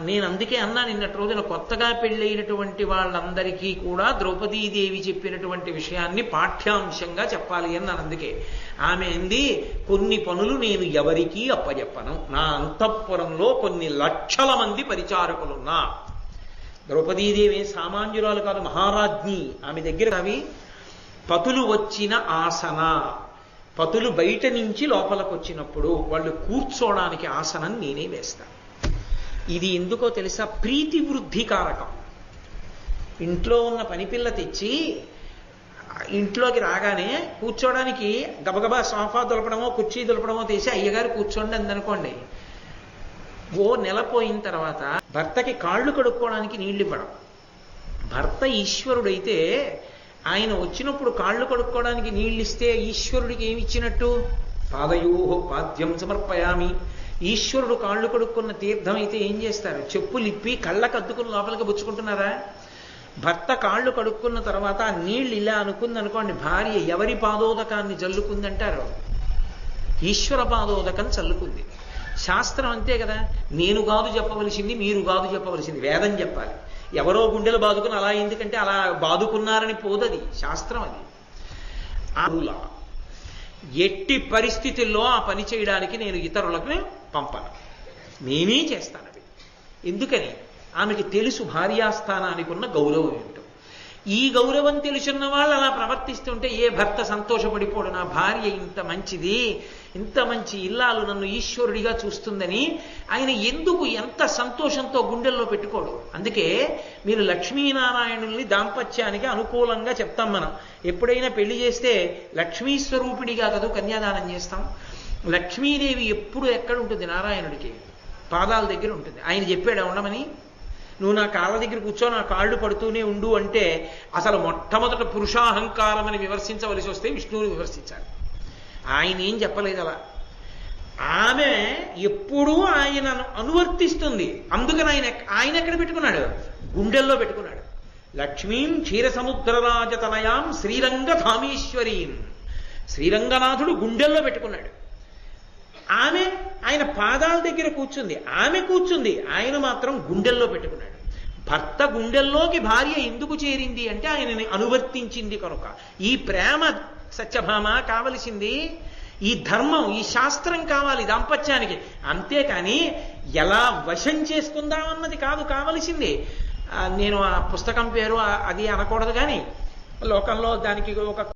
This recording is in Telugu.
నేను అందుకే అన్నా నిన్నటి రోజున కొత్తగా పెళ్ళైనటువంటి వాళ్ళందరికీ కూడా ద్రౌపదీదేవి చెప్పినటువంటి విషయాన్ని పాఠ్యాంశంగా చెప్పాలి అని ನಾನು అందుకే ఆమె అంది కొన్ని పనులు నేను ఎవరికీ అప్పచెప్పను, నా అంతఃపురంలో కొన్ని లక్షల మంది పరిచారకులున్నా. ద్రౌపదీదేవి సామాన్యురాలు కాదు, మహారాజ్ఞి. ఆమె దగ్గర అవి పతులు వచ్చిన ఆసన, పతులు బయట నుంచి లోపలికి వచ్చినప్పుడు వాళ్ళు కూర్చోడానికి ఆసనం నేనే వేస్తాను. ఇది ఎందుకో తెలుసా? ప్రీతి వృద్ధి కారకం. ఇంట్లో ఉన్న పనిపిల్ల తెచ్చి ఇంట్లోకి రాగానే కూర్చోడానికి గబగబా సోఫా దులపడమో కుర్చీ దులపడమో తీసి అయ్యగారు కూర్చోండి అందనుకోండి, ఓ నెల పోయిన తర్వాత భర్తకి కాళ్ళు కడుక్కోవడానికి నీళ్ళు ఇవ్వడం. భర్త ఈశ్వరుడైతే ఆయన వచ్చినప్పుడు కాళ్ళు కడుక్కోవడానికి నీళ్ళు ఇస్తే ఈశ్వరుడికి ఏమి ఇచ్చినట్టు? పాదయోహో పాద్యం సమర్పయామి. ఈశ్వరుడు కాళ్ళు కడుక్కున్న తీర్థం అయితే ఏం చేస్తారు? చెప్పులు ఇప్పి కళ్ళకు అద్దుకుని లోపలికి పుచ్చుకుంటున్నారా? భర్త కాళ్ళు కడుక్కున్న తర్వాత ఆ నీళ్ళు ఇలా అనుకుందనుకోండి, భార్య ఎవరి పాదోదకాన్ని జల్లుకుందంటారు? ఈశ్వర పాదోదకం చల్లుకుంది. శాస్త్రం అంతే కదా, నేను కాదు చెప్పవలసింది, మీరు కాదు చెప్పవలసింది, వేదం చెప్పాలి. ఎవరో గుండెలు బాదుకుని అలా ఎందుకంటే అలా బాదుకున్నారని పోదది, శాస్త్రం అది. అలా ఎట్టి పరిస్థితుల్లో ఆ పని చేయడానికి నేను ఇతరులకు పంపను, నేనే చేస్తాను అది. ఎందుకని? ఆమెకి తెలుసు భార్యాస్థానానికి ఉన్న గౌరవం ఏంటో. ఈ గౌరవం తెలుసున్న వాళ్ళు అలా ప్రవర్తిస్తుంటే ఏ భర్త సంతోషపడిపోడు, నా భార్య ఇంత మంచిది, ఇంత మంచి ఇల్లాలు నన్ను ఈశ్వరుడిగా చూస్తుందని ఆయన ఎందుకు ఎంత సంతోషంతో గుండెల్లో పెట్టుకోడు. అందుకే మీరు లక్ష్మీనారాయణుల్ని దాంపత్యానికి అనుకూలంగా చెప్తాం. మనం ఎప్పుడైనా పెళ్లి చేస్తే లక్ష్మీ స్వరూపిణిగా కదా కన్యాదానం చేస్తాం. లక్ష్మీదేవి ఎప్పుడు ఎక్కడ ఉంటుంది? నారాయణుడికి పాదాల దగ్గర ఉంటుంది. ఆయన చెప్పాడు ఉండమని, నువ్వు నా కాళ్ళ దగ్గర కూర్చో, నా కాళ్ళు పడుతూనే ఉండు అంటే అసలు మొట్టమొదట పురుషాహంకారం అని విమర్శించవలసి వస్తే విష్ణువుని విమర్శించాలి. ఆయన ఏం చెప్పలేదు అలా. ఆమె ఎప్పుడూ ఆయనను అనువర్తిస్తుంది. అందుకని ఆయన ఎక్కడ పెట్టుకున్నాడు? గుండెల్లో పెట్టుకున్నాడు. లక్ష్మీం క్షీరసముద్రరాజతనయాం శ్రీరంగధామేశ్వరీం, శ్రీరంగనాథుడు గుండెల్లో పెట్టుకున్నాడు. ఆమె ఆయన పాదాల దగ్గర కూర్చుంది, ఆమె కూర్చుంది, ఆయన మాత్రం గుండెల్లో పెట్టుకున్నాడు. భర్త గుండెల్లోకి భార్య ఎందుకు చేరింది అంటే ఆయనని అనువర్తించింది కనుక. ఈ ప్రేమ సత్యభామ కావలసింది, ఈ ధర్మం, ఈ శాస్త్రం కావాలి దాంపత్యానికి. అంతేకాని ఎలా వశం చేసుకుందామన్నది కాదు కావలసింది. నేను ఆ పుస్తకం పేరు అది అనకూడదు, కానీ లోకంలో దానికి ఒక